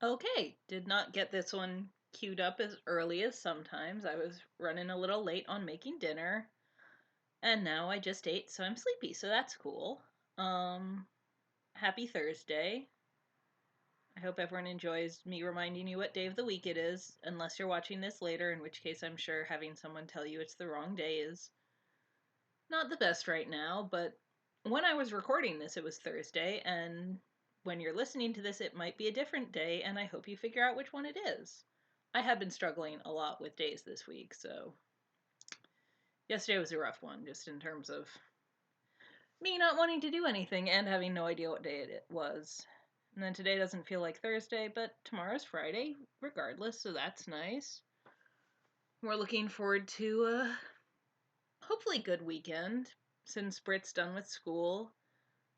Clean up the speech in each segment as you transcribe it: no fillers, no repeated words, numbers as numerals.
Okay, did not get this one queued up as early as sometimes. I was running a little late on making dinner, and now I just ate, so I'm sleepy, so that's cool. Um, Happy Thursday. I hope everyone enjoys me reminding you what day of the week it is, unless you're watching this later, in which case I'm sure having someone tell you it's the wrong day is not the best right now, but when I was recording this, it was Thursday, and when you're listening to this, it might be a different day, and I hope you figure out which one it is. I have been struggling a lot with days this week, so yesterday was a rough one, just in terms of me not wanting to do anything and having no idea what day it was. And then today doesn't feel like Thursday, but tomorrow's Friday, regardless, so that's nice. We're looking forward to a hopefully good weekend. Since Britt's done with school,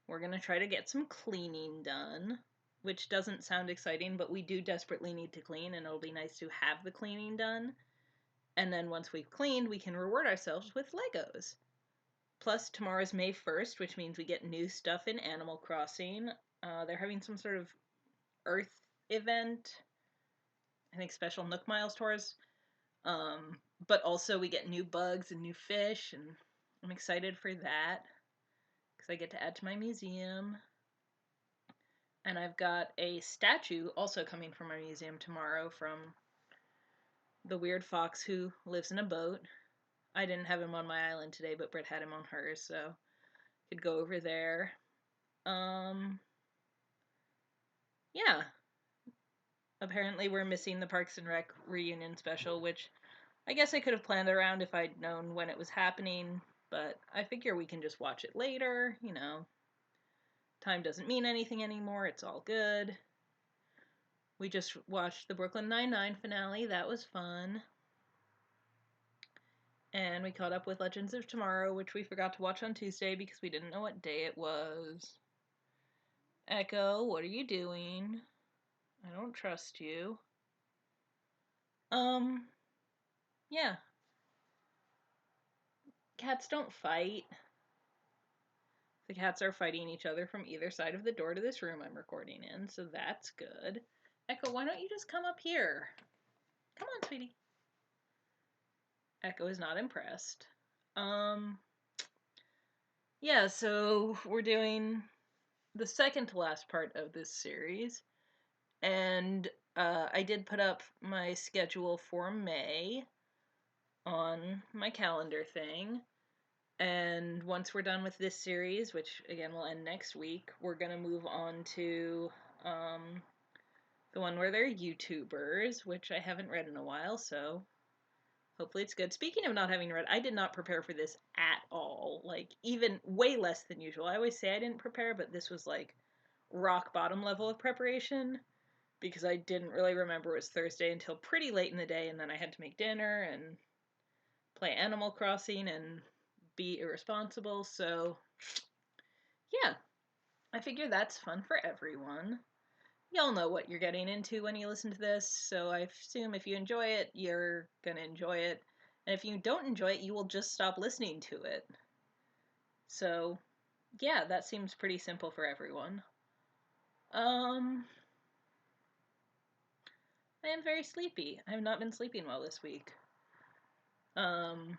we're going to try to get some cleaning done, which doesn't sound exciting, but we do desperately need to clean, and it'll be nice to have the cleaning done. And then once we've cleaned, we can reward ourselves with Legos. Plus, tomorrow's May 1st, which means we get new stuff in Animal Crossing. They're having some sort of Earth event, I think special Nook Miles tours. But also, we get new bugs and new fish, and I'm excited for that because I get to add to my museum. And I've got a statue also coming from my museum tomorrow from the weird fox who lives in a boat. I didn't have him on my island today, but Britt had him on hers, so could go over there. Um, yeah. Apparently we're missing the Parks and Rec reunion special, which I guess I could have planned around if I'd known when it was happening, but I figure we can just watch it later, Time doesn't mean anything anymore, it's all good. We just watched the Brooklyn Nine-Nine finale, that was fun. And we caught up with Legends of Tomorrow, which we forgot to watch on Tuesday because we didn't know what day it was. Echo, what are you doing? I don't trust you. Um, yeah. Cats don't fight. The cats are fighting each other from either side of the door to this room I'm recording in, so that's good. Echo, why don't you just come up here? Come on, sweetie. Echo is not impressed. Um, yeah, so we're doing the second to last part of this series, and I did put up my schedule for May on my calendar thing. And once we're done with this series, which again will end next week, we're going to move on to um, the one where they're YouTubers, which I haven't read in a while, so hopefully it's good. Speaking of not having read, I did not prepare for this at all. Like, even way less than usual. I always say I didn't prepare, but this was like rock bottom level of preparation because I didn't really remember it was Thursday until pretty late in the day, and then I had to make dinner and play Animal Crossing and be irresponsible, so yeah, I figure that's fun for everyone. Y'all know what you're getting into when you listen to this, so I assume if you enjoy it, you're gonna enjoy it. And if you don't enjoy it, you will just stop listening to it. So, yeah, that seems pretty simple for everyone. Um, I am very sleepy. I have not been sleeping well this week. Um,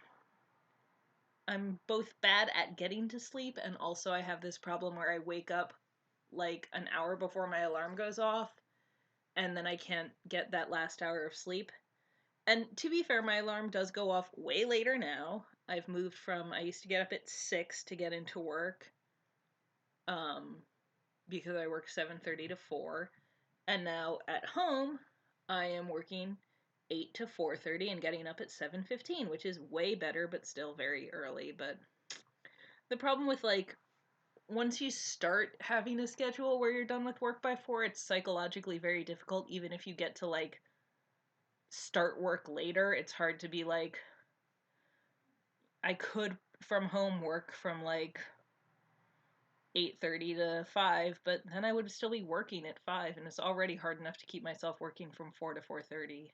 I'm both bad at getting to sleep, and also I have this problem where I wake up like an hour before my alarm goes off, and then I can't get that last hour of sleep. And to be fair, my alarm does go off way later now. I've moved from, I used to get up at 6 to get into work, um, because I work 7:30 to 4. And now at home, I am working 8 to 4:30 and getting up at 7:15, which is way better, but still very early. But the problem with, like, once you start having a schedule where you're done with work by 4, it's psychologically very difficult, even if you get to, like, start work later. It's hard to be like, I could from home work from like 8:30 to 5, but then I would still be working at 5, and it's already hard enough to keep myself working from 4 to 4:30.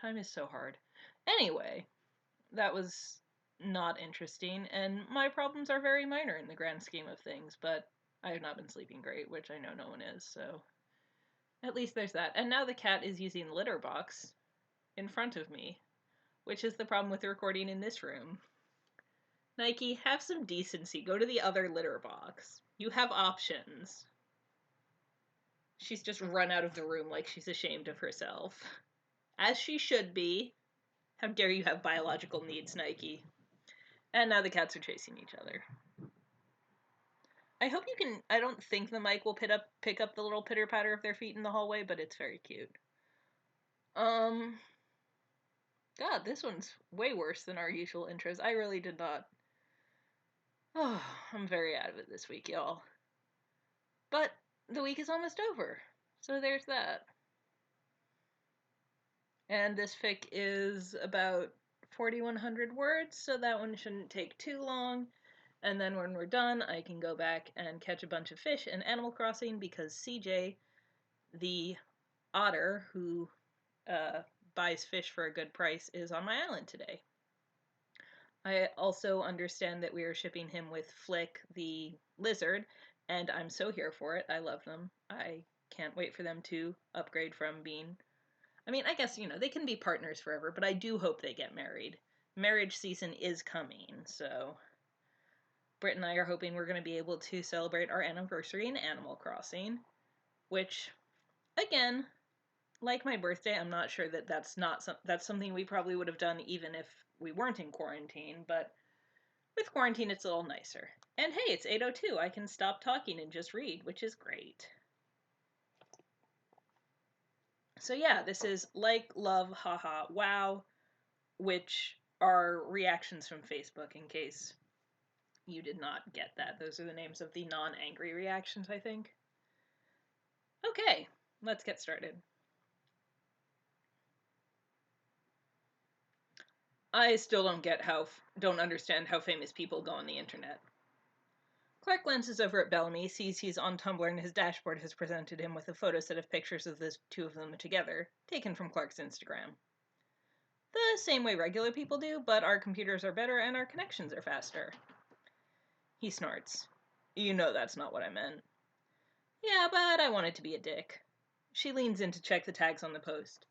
Time is so hard. Anyway, that was not interesting, and my problems are very minor in the grand scheme of things, but I have not been sleeping great, which I know no one is, so at least there's that. And now the cat is using the litter box in front of me, which is the problem with recording in this room. Nike, have some decency. Go to the other litter box. You have options. She's just run out of the room like she's ashamed of herself. As she should be. How dare you have biological needs, Nike. And now the cats are chasing each other. I hope you can... I don't think the mic will pick up the little pitter-patter of their feet in the hallway, but it's very cute. God, this one's way worse than our usual intros. I really did not... Oh, I'm very out of it this week, y'all. But the week is almost over, so there's that. And this fic is about 4,100 words, so that one shouldn't take too long. And then when we're done, I can go back and catch a bunch of fish in Animal Crossing because CJ, the otter who buys fish for a good price, is on my island today. I also understand that we are shipping him with Flick, the lizard, and I'm so here for it. I love them. I can't wait for them to upgrade from being... I mean, I guess, they can be partners forever, but I do hope they get married. Marriage season is coming, so... Britt and I are hoping we're going to be able to celebrate our anniversary in Animal Crossing, which, again, like my birthday, I'm not sure that that's something we probably would have done even if we weren't in quarantine, but with quarantine it's a little nicer. And hey, it's 8:02. I can stop talking and just read, which is great. So yeah, this is Like, Love, Haha, Wow, which are reactions from Facebook, in case you did not get that. Those are the names of the non-angry reactions, I think. Okay, let's get started. I still don't understand how famous people go on the internet. Clark glances over at Bellamy, sees he's on Tumblr, and his dashboard has presented him with a photo set of pictures of the two of them together, taken from Clark's Instagram. The same way regular people do, but our computers are better and our connections are faster. He snorts. You know that's not what I meant. Yeah, but I wanted to be a dick. She leans in to check the tags on the post.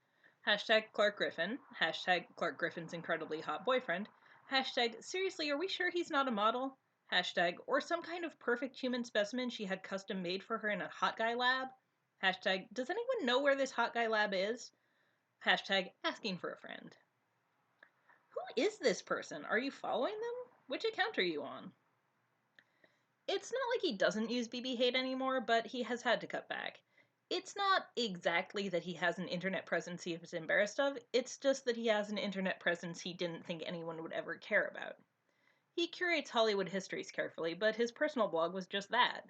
Hashtag Clark Griffin. Hashtag Clark Griffin's incredibly hot boyfriend. Hashtag seriously, are we sure he's not a model? Hashtag or some kind of perfect human specimen she had custom made for her in a hot guy lab. Hashtag does anyone know where this hot guy lab is? Hashtag asking for a friend. Who is this person? Are you following them? Which account are you on? It's not like he doesn't use BB Hate anymore, but he has had to cut back. It's not exactly that he has an internet presence he was embarrassed of, it's just that he has an internet presence he didn't think anyone would ever care about. He curates Hollywood histories carefully, but his personal blog was just that.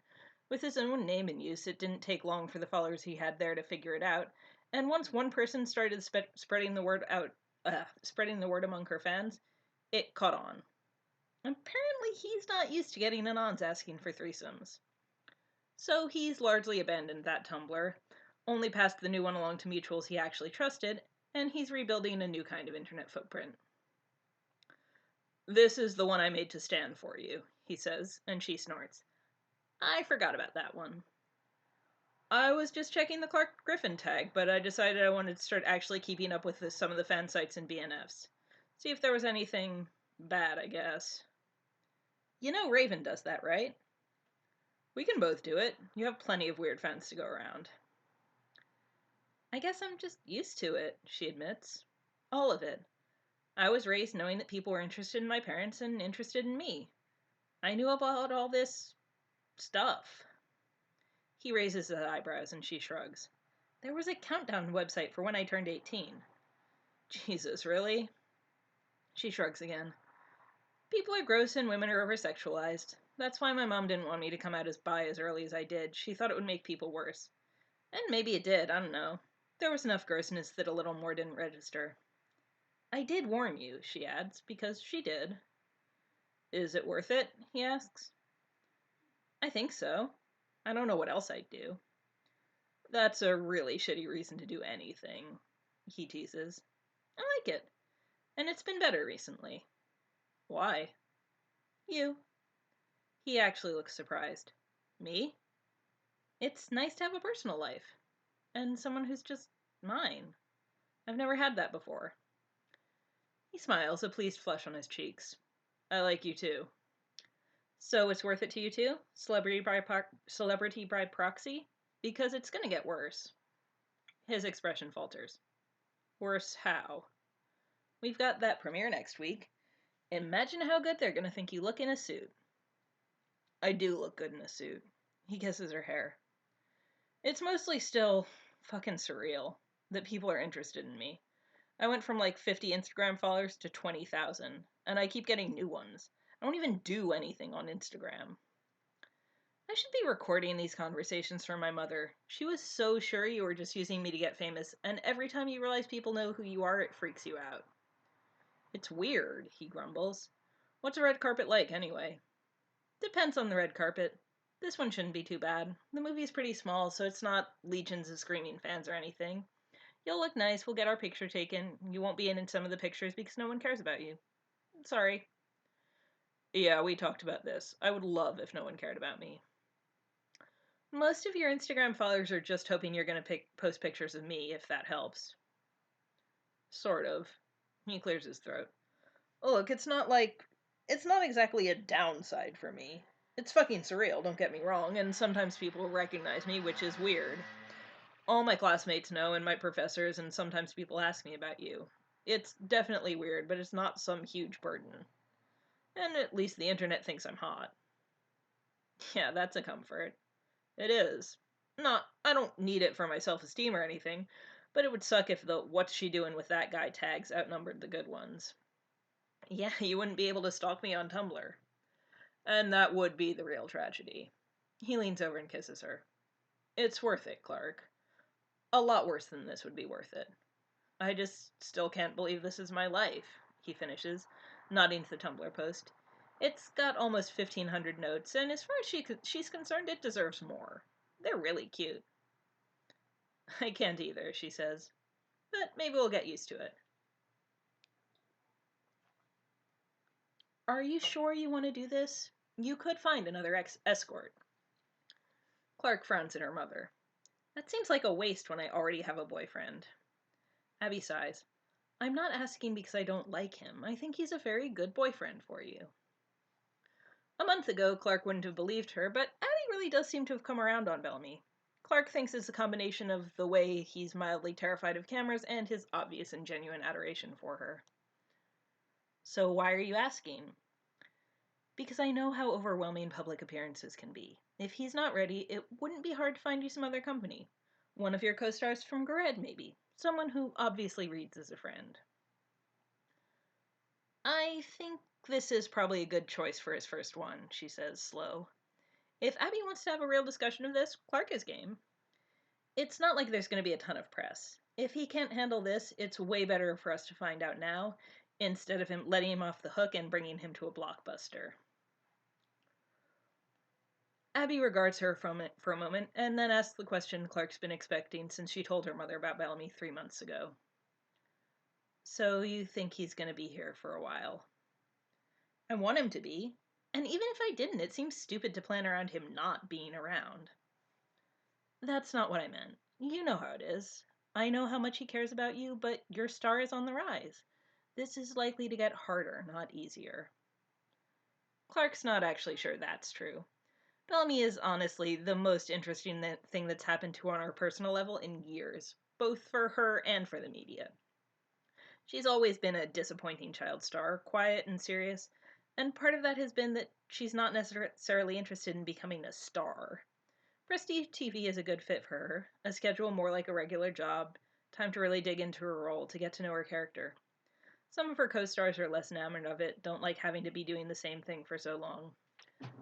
With his own name in use, it didn't take long for the followers he had there to figure it out, and once one person started spreading the word among her fans, it caught on. Apparently he's not used to getting anons asking for threesomes. So he's largely abandoned that Tumblr, only passed the new one along to mutuals he actually trusted, and he's rebuilding a new kind of internet footprint. This is the one I made to stand for you, he says, and she snorts. I forgot about that one. I was just checking the Clark Griffin tag, but I decided I wanted to start actually keeping up with some of the fan sites and BNFs. See if there was anything bad, I guess. You know Raven does that, right? We can both do it. You have plenty of weird fans to go around. I guess I'm just used to it, she admits. All of it. I was raised knowing that people were interested in my parents and interested in me. I knew about all this stuff. He raises his eyebrows and she shrugs. There was a countdown website for when I turned 18. Jesus, really? She shrugs again. People are gross and women are over-sexualized. That's why my mom didn't want me to come out as bi as early as I did. She thought it would make people worse. And maybe it did, I don't know. There was enough grossness that a little more didn't register. I did warn you, she adds, because she did. Is it worth it? He asks. I think so. I don't know what else I'd do. That's a really shitty reason to do anything, he teases. I like it. And it's been better recently. Why? You. He actually looks surprised. Me? It's nice to have a personal life. And someone who's just mine. I've never had that before. He smiles, a pleased flush on his cheeks. I like you too. So it's worth it to you too? Celebrity by proxy? Because it's gonna get worse. His expression falters. Worse how? We've got that premiere next week. Imagine how good they're gonna think you look in a suit. I do look good in a suit. He kisses her hair. It's mostly still fucking surreal that people are interested in me. I went from like 50 Instagram followers to 20,000, and I keep getting new ones. I don't even do anything on Instagram. I should be recording these conversations for my mother. She was so sure you were just using me to get famous, and every time you realize people know who you are, it freaks you out. It's weird, he grumbles. What's a red carpet like, anyway? Depends on the red carpet. This one shouldn't be too bad. The movie's pretty small, so it's not legions of screaming fans or anything. You'll look nice, we'll get our picture taken. You won't be in some of the pictures because no one cares about you. Sorry. Yeah, we talked about this. I would love if no one cared about me. Most of your Instagram followers are just hoping you're going to post pictures of me, if that helps. Sort of. He clears his throat. Look, it's not exactly a downside for me. It's fucking surreal, don't get me wrong, and sometimes people recognize me, which is weird. All my classmates know, and my professors, and sometimes people ask me about you. It's definitely weird, but it's not some huge burden. And at least the internet thinks I'm hot. Yeah, that's a comfort. It is. I don't need it for my self-esteem or anything, but it would suck if the "what's she doing with that guy" tags outnumbered the good ones. Yeah, you wouldn't be able to stalk me on Tumblr. And that would be the real tragedy. He leans over and kisses her. It's worth it, Clark. A lot worse than this would be worth it. I just still can't believe this is my life, he finishes, nodding to the Tumblr post. It's got almost 1,500 notes, and as far as she's concerned, it deserves more. They're really cute. I can't either, she says. But maybe we'll get used to it. Are you sure you want to do this? You could find another escort. Clark frowns at her mother. That seems like a waste when I already have a boyfriend. Abby sighs. I'm not asking because I don't like him. I think he's a very good boyfriend for you. A month ago, Clark wouldn't have believed her, but Abby really does seem to have come around on Bellamy. Clark thinks it's a combination of the way he's mildly terrified of cameras and his obvious and genuine adoration for her. So why are you asking? Because I know how overwhelming public appearances can be. If he's not ready, it wouldn't be hard to find you some other company. One of your co-stars from Gored, maybe. Someone who obviously reads as a friend. I think this is probably a good choice for his first one, she says, slow. If Abby wants to have a real discussion of this, Clark is game. It's not like there's going to be a ton of press. If he can't handle this, it's way better for us to find out now, instead of letting him off the hook and bringing him to a blockbuster. Abby regards her for a moment, and then asks the question Clark's been expecting since she told her mother about Bellamy 3 months ago. So you think he's going to be here for a while? I want him to be. And even if I didn't, it seems stupid to plan around him not being around. That's not what I meant. You know how it is. I know how much he cares about you, but your star is on the rise. This is likely to get harder, not easier. Clark's not actually sure that's true. Bellamy is honestly the most interesting thing that's happened to her on our personal level in years, both for her and for the media. She's always been a disappointing child star, quiet and serious, and part of that has been that she's not necessarily interested in becoming a star. Prestige TV is a good fit for her, a schedule more like a regular job, time to really dig into her role, to get to know her character. Some of her co-stars are less enamored of it, don't like having to be doing the same thing for so long.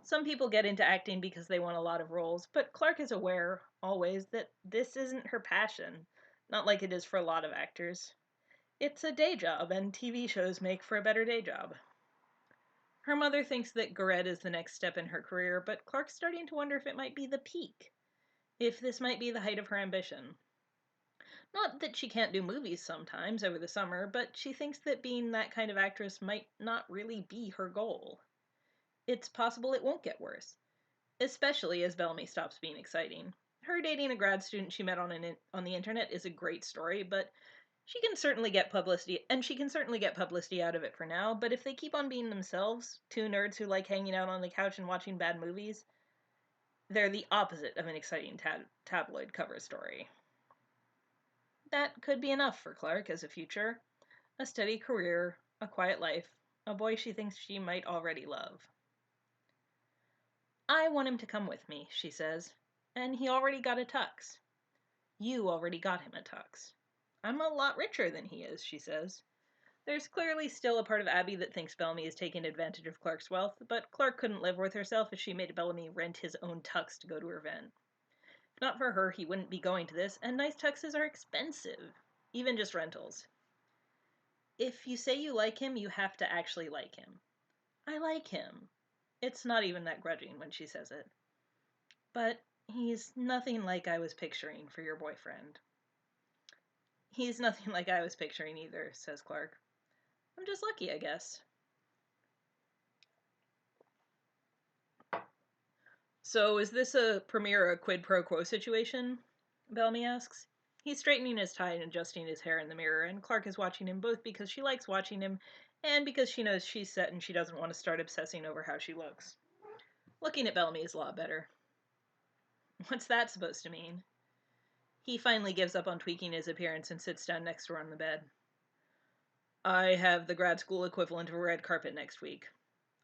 Some people get into acting because they want a lot of roles, but Clark is aware, always, that this isn't her passion, not like it is for a lot of actors. It's a day job, and TV shows make for a better day job. Her mother thinks that Gored is the next step in her career, but Clark's starting to wonder if it might be the peak. If this might be the height of her ambition. Not that she can't do movies sometimes over the summer, but she thinks that being that kind of actress might not really be her goal. It's possible it won't get worse. especially as Bellamy stops being exciting. Her dating a grad student she met on the internet is a great story, but she can certainly get publicity, and she can certainly get publicity out of it for now. But if they keep on being themselves, two nerds who like hanging out on the couch and watching bad movies, they're the opposite of an exciting tabloid cover story. That could be enough for Clark as a future. A steady career, a quiet life, a boy she thinks she might already love. I want him to come with me, she says, and he already got a tux. You already got him a tux. I'm a lot richer than he is, she says. There's clearly still a part of Abby that thinks Bellamy is taking advantage of Clark's wealth, but Clark couldn't live with herself if she made Bellamy rent his own tux to go to her event. If not for her, he wouldn't be going to this, and nice tuxes are expensive, even just rentals. If you say you like him, you have to actually like him. I like him. It's not even that grudging when she says it. But he's nothing like I was picturing for your boyfriend. He's nothing like I was picturing either, says Clark. I'm just lucky, I guess. So is this a premiere a quid pro quo situation? Bellamy asks. He's straightening his tie and adjusting his hair in the mirror, and Clark is watching him both because she likes watching him and because she knows she's set and she doesn't want to start obsessing over how she looks. Looking at Bellamy is a lot better. What's that supposed to mean? He finally gives up on tweaking his appearance and sits down next to her on the bed. I have the grad school equivalent of a red carpet next week.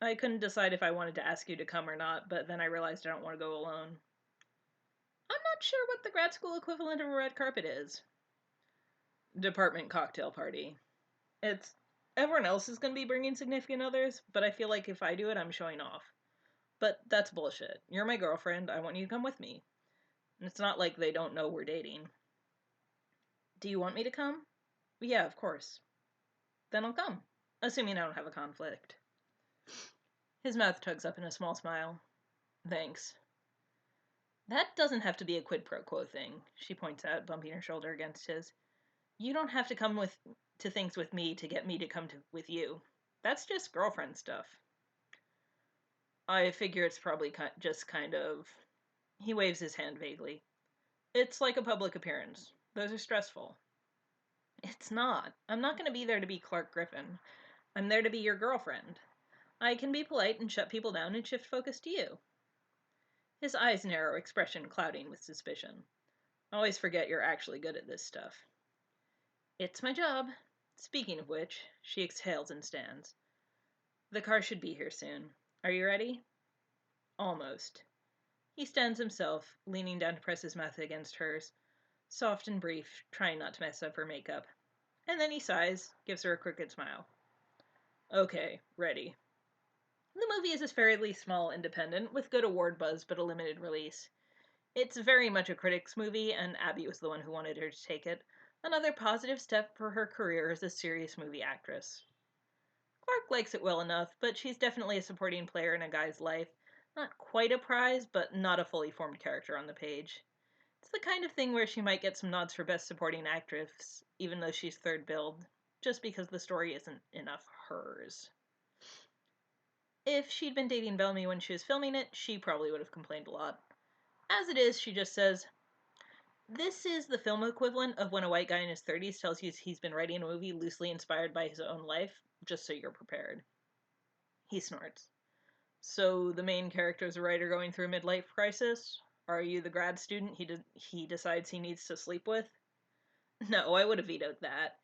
I couldn't decide if I wanted to ask you to come or not, but then I realized I don't want to go alone. I'm not sure what the grad school equivalent of a red carpet is. Department cocktail party. It's everyone else is going to be bringing significant others, but I feel like if I do it, I'm showing off. But that's bullshit. You're my girlfriend. I want you to come with me. And it's not like they don't know we're dating. Do you want me to come? Yeah, of course. Then I'll come, assuming I don't have a conflict. His mouth tugs up in a small smile. Thanks. That doesn't have to be a quid pro quo thing, she points out, bumping her shoulder against his. You don't have to come to things with me to get me to come with you. That's just girlfriend stuff. I figure it's probably just kind of... He waves his hand vaguely. It's like a public appearance. Those are stressful. It's not. I'm not going to be there to be Clark Griffin. I'm there to be your girlfriend. I can be polite and shut people down and shift focus to you. His eyes narrow, expression clouding with suspicion. Always forget you're actually good at this stuff. It's my job. Speaking of which, she exhales and stands. The car should be here soon. Are you ready? Almost. He stands himself, leaning down to press his mouth against hers, soft and brief, trying not to mess up her makeup. And then he sighs, gives her a crooked smile. Okay, ready. The movie is a fairly small independent, with good award buzz but a limited release. It's very much a critic's movie, and Abby was the one who wanted her to take it. Another positive step for her career as a serious movie actress. Clark likes it well enough, but she's definitely a supporting player in a guy's life. Not quite a prize, but not a fully formed character on the page. It's the kind of thing where she might get some nods for Best Supporting Actress, even though she's third billed, just because the story isn't enough hers. If she'd been dating Bellamy when she was filming it, she probably would have complained a lot. As it is, she just says, this is the film equivalent of when a white guy in his 30s tells you he's been writing a movie loosely inspired by his own life, just so you're prepared. He snorts. So the main character is a writer going through a midlife crisis? Are you the grad student he decides he needs to sleep with? No, I would have vetoed that.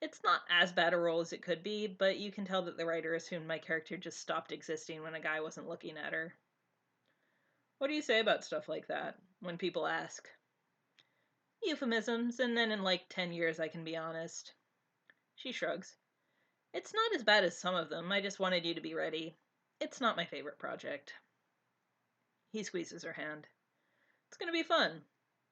It's not as bad a role as it could be, but you can tell that the writer assumed my character just stopped existing when a guy wasn't looking at her. What do you say about stuff like that, when people ask? Euphemisms, and then in like 10 years I can be honest. She shrugs. It's not as bad as some of them, I just wanted you to be ready. It's not my favorite project. He squeezes her hand. It's gonna be fun.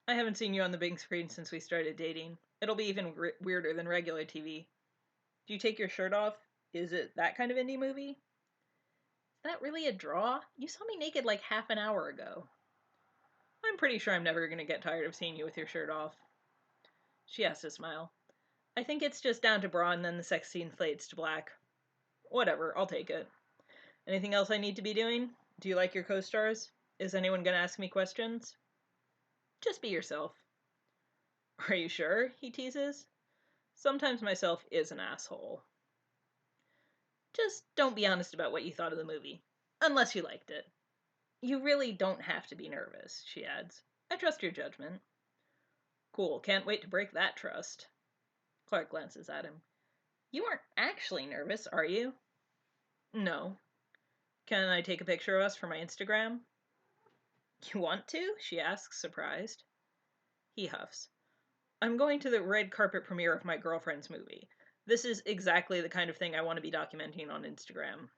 I haven't seen you on the big screen since we started dating. It'll be even weirder than regular TV. Do you take your shirt off? Is it that kind of indie movie? Is that really a draw? You saw me naked like half an hour ago. I'm pretty sure I'm never gonna get tired of seeing you with your shirt off. She has to smile. I think it's just down to bra and then the sex scene fades to black. Whatever, I'll take it. Anything else I need to be doing? Do you like your co-stars? Is anyone gonna ask me questions? Just be yourself. Are you sure? He teases. Sometimes myself is an asshole. Just don't be honest about what you thought of the movie. Unless you liked it. You really don't have to be nervous, she adds. I trust your judgment. Cool, can't wait to break that trust. Clark glances at him. You aren't actually nervous, are you? No. Can I take a picture of us for my Instagram? You want to? She asks, surprised. He huffs. I'm going to the red carpet premiere of my girlfriend's movie. This is exactly the kind of thing I want to be documenting on Instagram.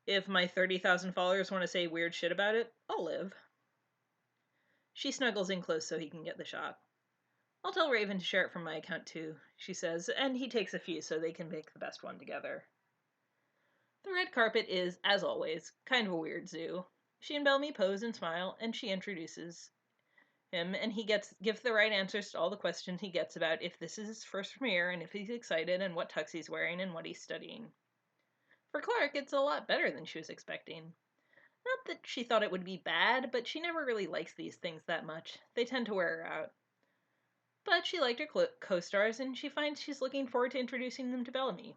If my 30,000 followers want to say weird shit about it, I'll live. She snuggles in close so he can get the shot. I'll tell Raven to share it from my account too, she says, and he takes a few so they can make the best one together. The red carpet is, as always, kind of a weird zoo. She and Bellamy pose and smile, and she introduces him, and he gives the right answers to all the questions he gets about if this is his first premiere, and if he's excited, and what tux he's wearing, and what he's studying. For Clark, it's a lot better than she was expecting. Not that she thought it would be bad, but she never really likes these things that much. They tend to wear her out. But she liked her co-stars, and she finds she's looking forward to introducing them to Bellamy.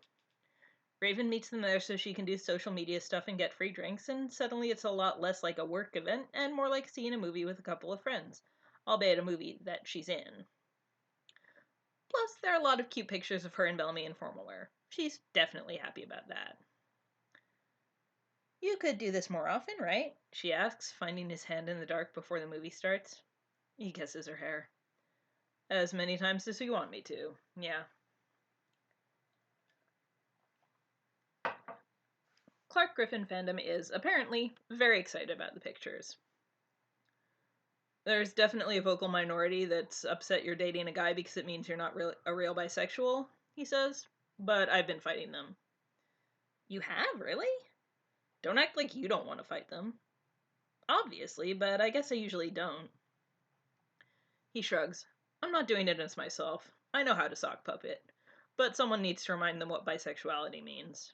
Raven meets them there so she can do social media stuff and get free drinks, and suddenly it's a lot less like a work event and more like seeing a movie with a couple of friends, albeit a movie that she's in. Plus, there are a lot of cute pictures of her and Bellamy in formal wear. She's definitely happy about that. You could do this more often, right? She asks, finding his hand in the dark before the movie starts. He kisses her hair. As many times as you want me to, yeah. Clark Griffin fandom is, apparently, very excited about the pictures. There's definitely a vocal minority that's upset you're dating a guy because it means you're not a real bisexual, he says, but I've been fighting them. You have, really? Don't act like you don't want to fight them. Obviously, but I guess I usually don't. He shrugs. I'm not doing it as myself. I know how to sock puppet. But someone needs to remind them what bisexuality means.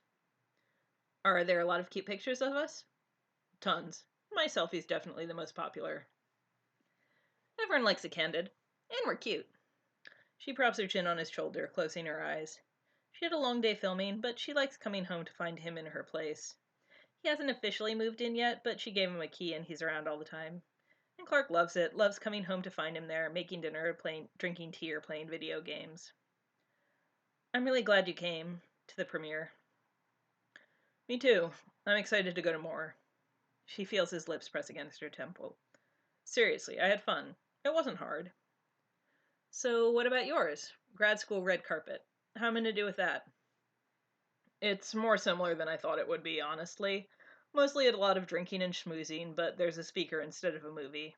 Are there a lot of cute pictures of us? Tons. My selfie's definitely the most popular. Everyone likes a candid. And we're cute. She props her chin on his shoulder, closing her eyes. She had a long day filming, but she likes coming home to find him in her place. He hasn't officially moved in yet, but she gave him a key and he's around all the time. And Clark loves it, loves coming home to find him there, making dinner, drinking tea, or playing video games. I'm really glad you came to the premiere. Me too. I'm excited to go to more. She feels his lips press against her temple. Seriously, I had fun. It wasn't hard. So, what about yours? Grad school red carpet. How am I to do with that? It's more similar than I thought it would be, honestly. Mostly a lot of drinking and schmoozing, but there's a speaker instead of a movie.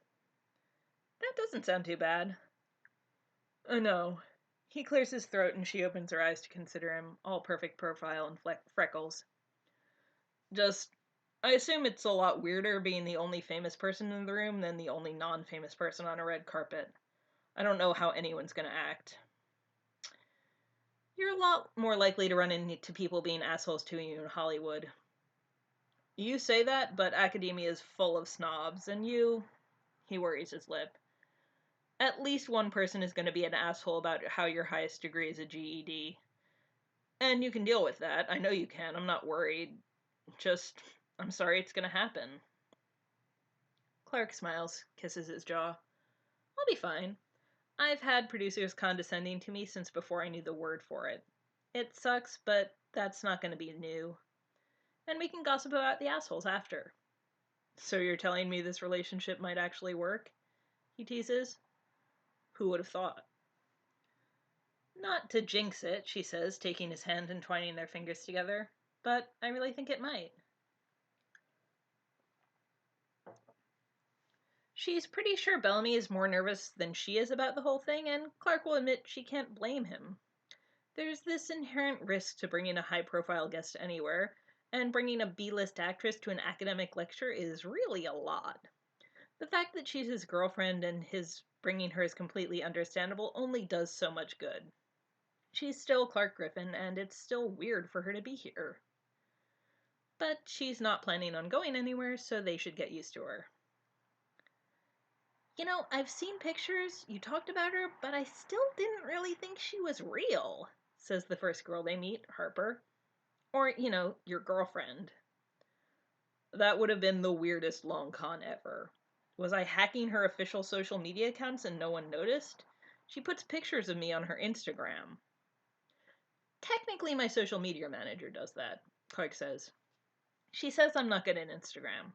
That doesn't sound too bad. No. He clears his throat and she opens her eyes to consider him, all perfect profile and freckles. Just, I assume it's a lot weirder being the only famous person in the room than the only non-famous person on a red carpet. I don't know how anyone's gonna act. You're a lot more likely to run into people being assholes to you in Hollywood. You say that, but academia is full of snobs, and he worries his lip. At least one person is going to be an asshole about how your highest degree is a GED. And you can deal with that. I know you can. I'm not worried. Just, I'm sorry it's going to happen. Clark smiles, kisses his jaw. I'll be fine. I've had producers condescending to me since before I knew the word for it. It sucks, but that's not going to be new. And we can gossip about the assholes after. So you're telling me this relationship might actually work? He teases. Who would have thought? Not to jinx it, she says, taking his hand and twining their fingers together, but I really think it might. She's pretty sure Bellamy is more nervous than she is about the whole thing, and Clark will admit she can't blame him. There's this inherent risk to bringing a high-profile guest anywhere, and bringing a B-list actress to an academic lecture is really a lot. The fact that she's his girlfriend and his bringing her is completely understandable only does so much good. She's still Clark Griffin, and it's still weird for her to be here. But she's not planning on going anywhere, so they should get used to her. I've seen pictures, you talked about her, but I still didn't really think she was real, says the first girl they meet, Harper. Or, your girlfriend. That would have been the weirdest long con ever. Was I hacking her official social media accounts and no one noticed? She puts pictures of me on her Instagram. Technically, my social media manager does that, Clark says. She says I'm not good at Instagram.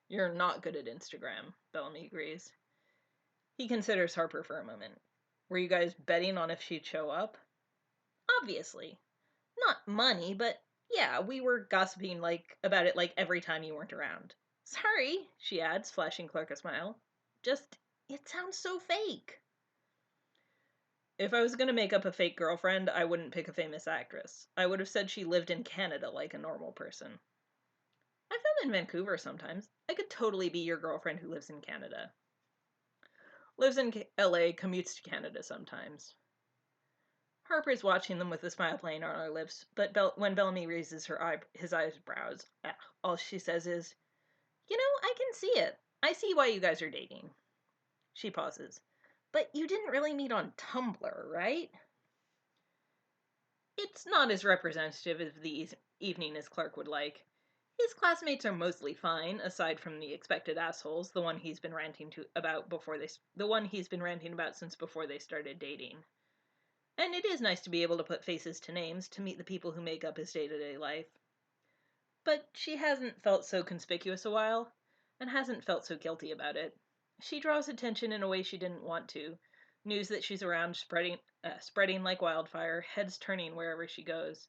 You're not good at Instagram, Bellamy agrees. He considers Harper for a moment. Were you guys betting on if she'd show up? Obviously. Not money, but yeah, we were gossiping about it every time you weren't around. Sorry, she adds, flashing Clark a smile. Just, it sounds so fake. If I was going to make up a fake girlfriend, I wouldn't pick a famous actress. I would have said she lived in Canada like a normal person. I film in Vancouver sometimes. I could totally be your girlfriend who lives in Canada. Lives in LA, commutes to Canada sometimes. Harper's watching them with a smile playing on her lips, but when Bellamy raises his eyebrows, all she says is, I can see it. I see why you guys are dating. She pauses. But you didn't really meet on Tumblr, right? It's not as representative of the evening as Clark would like. His classmates are mostly fine, aside from the expected assholes, the one he's been ranting about since before they started dating. And it is nice to be able to put faces to names, to meet the people who make up his day-to-day life. But she hasn't felt so conspicuous a while, and hasn't felt so guilty about it. She draws attention in a way she didn't want to. News that she's around spreading like wildfire, heads turning wherever she goes.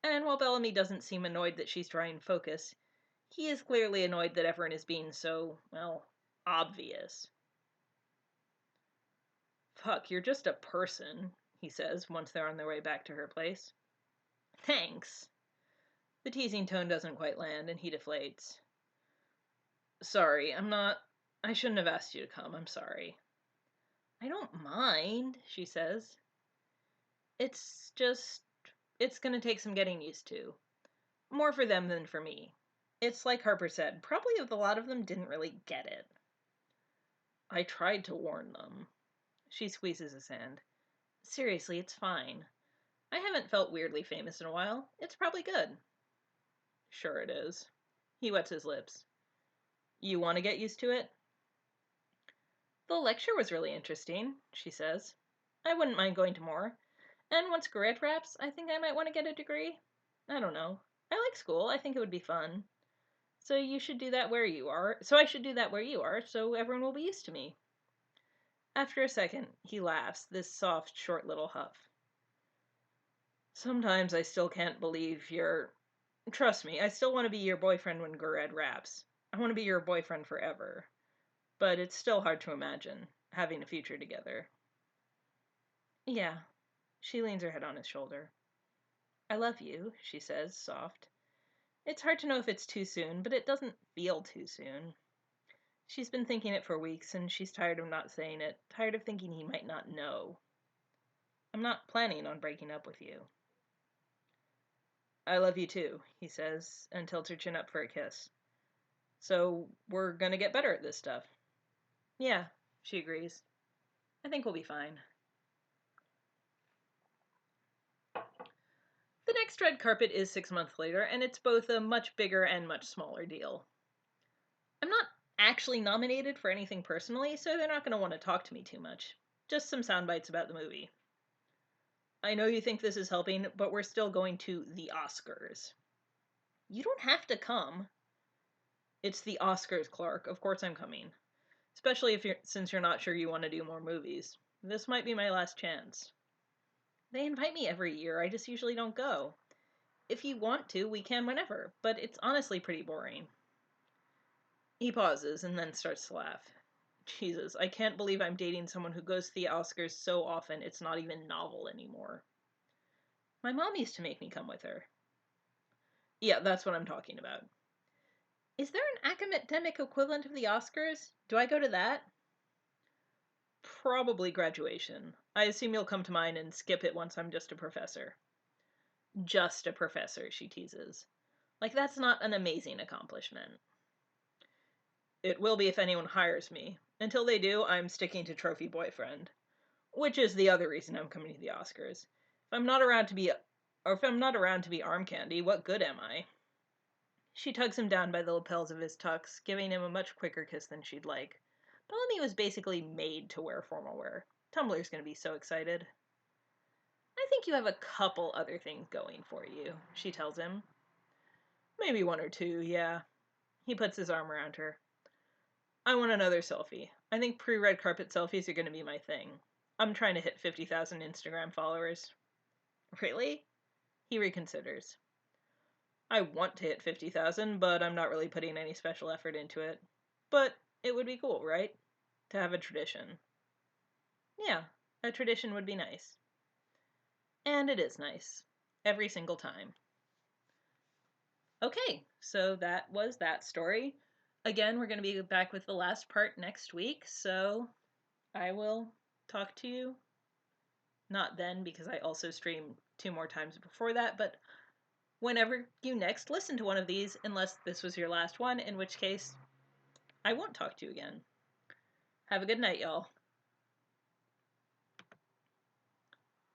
And while Bellamy doesn't seem annoyed that she's trying focus, he is clearly annoyed that everyone is being so, obvious. Fuck, you're just a person, he says once they're on their way back to her place. Thanks. The teasing tone doesn't quite land, and he deflates. Sorry, I shouldn't have asked you to come, I'm sorry. I don't mind, she says. It's gonna take some getting used to. More for them than for me. It's like Harper said, probably a lot of them didn't really get it. I tried to warn them. She squeezes his hand. Seriously, it's fine. I haven't felt weirdly famous in a while. It's probably good. Sure it is. He wets his lips. You want to get used to it? The lecture was really interesting, she says. I wouldn't mind going to more. And once grad wraps, I think I might want to get a degree. I don't know. I like school. I think it would be fun. So you should do that where you are. So I should do that where you are, so everyone will be used to me. After a second, he laughs, this soft, short little huff. Sometimes I still can't believe you're... Trust me, I still want to be your boyfriend when grad wraps. I want to be your boyfriend forever. But it's still hard to imagine having a future together. Yeah. She leans her head on his shoulder. I love you, she says, soft. It's hard to know if it's too soon, but it doesn't feel too soon. She's been thinking it for weeks, and she's tired of not saying it, tired of thinking he might not know. I'm not planning on breaking up with you. I love you too, he says, and tilts her chin up for a kiss. So, we're gonna get better at this stuff. Yeah, she agrees. I think we'll be fine. The next red carpet is 6 months later, and it's both a much bigger and much smaller deal. I'm not actually nominated for anything personally, so they're not going to want to talk to me too much. Just some sound bites about the movie. I know you think this is helping, but we're still going to the Oscars. You don't have to come. It's the Oscars, Clark. Of course I'm coming. Especially since you're not sure you want to do more movies. This might be my last chance. They invite me every year, I just usually don't go. If you want to, we can whenever, but it's honestly pretty boring. He pauses and then starts to laugh. Jesus, I can't believe I'm dating someone who goes to the Oscars so often it's not even novel anymore. My mom used to make me come with her. Yeah, that's what I'm talking about. Is there an academic equivalent of the Oscars? Do I go to that? Probably graduation. I assume you'll come to mine and skip it once I'm just a professor. Just a professor, she teases. Like, that's not an amazing accomplishment. It will be if anyone hires me. Until they do, I'm sticking to Trophy Boyfriend, which is the other reason I'm coming to the Oscars. If I'm not around to be arm candy, what good am I? She tugs him down by the lapels of his tux, giving him a much quicker kiss than she'd like. Bellamy was basically made to wear formal wear. Tumblr's gonna be so excited. I think you have a couple other things going for you, she tells him. Maybe one or two, yeah. He puts his arm around her. I want another selfie. I think pre-red carpet selfies are gonna be my thing. I'm trying to hit 50,000 Instagram followers. Really? He reconsiders. I want to hit 50,000, but I'm not really putting any special effort into it. But it would be cool, right? To have a tradition. Yeah, a tradition would be nice. And it is nice. Every single time. Okay, so that was that story. Again, we're going to be back with the last part next week, so I will talk to you. Not then, because I also stream 2 more times before that, but whenever you next listen to one of these, unless this was your last one, in which case I won't talk to you again. Have a good night, y'all.